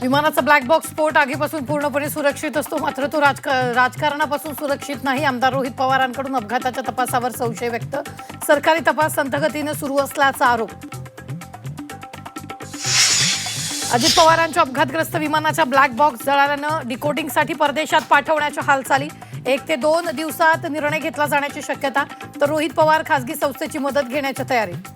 विमानाचा black box स्फोट आगीपासून पूर्णपणे सुरक्षित असतो, मात्र तो राजकारणापासून सुरक्षित नाही. आमदार रोहित पवारांकडून अपघाताच्या तपासावर संशय व्यक्त. सरकारी तपास संथगतीने सुरू असल्याचा आरोप. अजित पवारांच्या अपघातग्रस्त विमानाच्या ब्लॅक बॉक्स जळाल्यानं डिकोडिंगसाठी परदेशात पाठवण्याच्या हालचाली. 1 ते 2 दिवसात निर्णय घेतला जाण्याची शक्यता. तर रोहित पवार खासगी संस्थेची मदत घेण्याच्या तयारीत.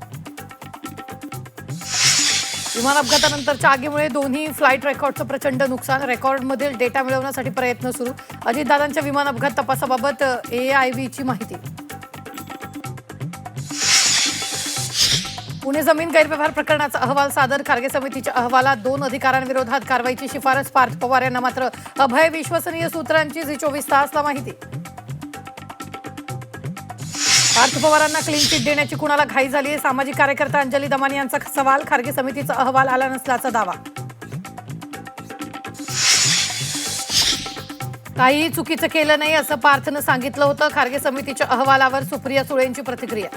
विमान अपघातानंतरच्या आगीमुळे दोन्ही फ्लाईट रेकॉर्डचं प्रचंड नुकसान. रेकॉर्डमधील डेटा मिळवण्यासाठी प्रयत्न सुरू. अजितदादांच्या विमान अपघात तपासाबाबत AIVची माहिती. पुणे जमीन गैरव्यवहार प्रकरणाचा अहवाल सादर. खारगे समितीच्या अहवालात 2 अधिकाऱ्यांविरोधात कारवाईची शिफारस. पार्थ पवार यांना मात्र अभय विश्वसनीय सूत्रांची झी24 तासला माहिती. पार्थ पवारांना क्लीन चिट देण्याची कुणाला घाई झाली आहे? सामाजिक कार्यकर्ता अंजली दमानी यांचा सवाल. खारगे समितीचा अहवाल आला नसल्याचा दावा. काही चुकीचं केलं नाही असं पार्थनं सांगितलं होतं. खारगे समितीच्या अहवालावर सुप्रिया सुळेंची प्रतिक्रिया.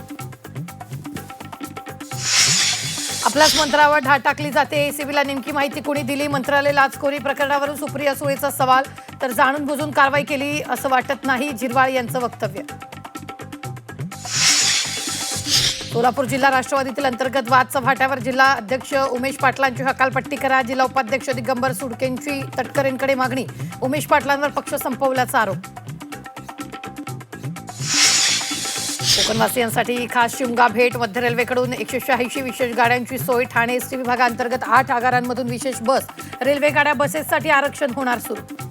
आपल्याच मंत्रावर ढाल टाकली जाते. एसीबीला नेमकी माहिती कोणी दिली? मंत्रालय लाचखोरी प्रकरणावरून सुप्रिया सुळेचा सवाल. तर जाणून बुजून कारवाई केली असं वाटत नाही, झिरवाळ यांचं वक्तव्य. सोलापूर जिल्हा राष्ट्रवादीतील अंतर्गत वाद चव्हाट्यावर. जिल्हा अध्यक्ष उमेश पाटलांची हकालपट्टी करा. जिल्हा उपाध्यक्ष दिगंबर सुडकेंची तटकरेंकडे मागणी. उमेश पाटलांवर पक्ष संपवल्याचा आरोप. कोकणवासियांसाठी खास शिमगा भेट. मध्य रेल्वेकडून 186 विशेष गाड्यांची सोय. ठाणे एसटी विभागांतर्गत 8 आगारांमधून विशेष बस. रेल्वे गाड्या बसेससाठी आरक्षण होणार सुरू.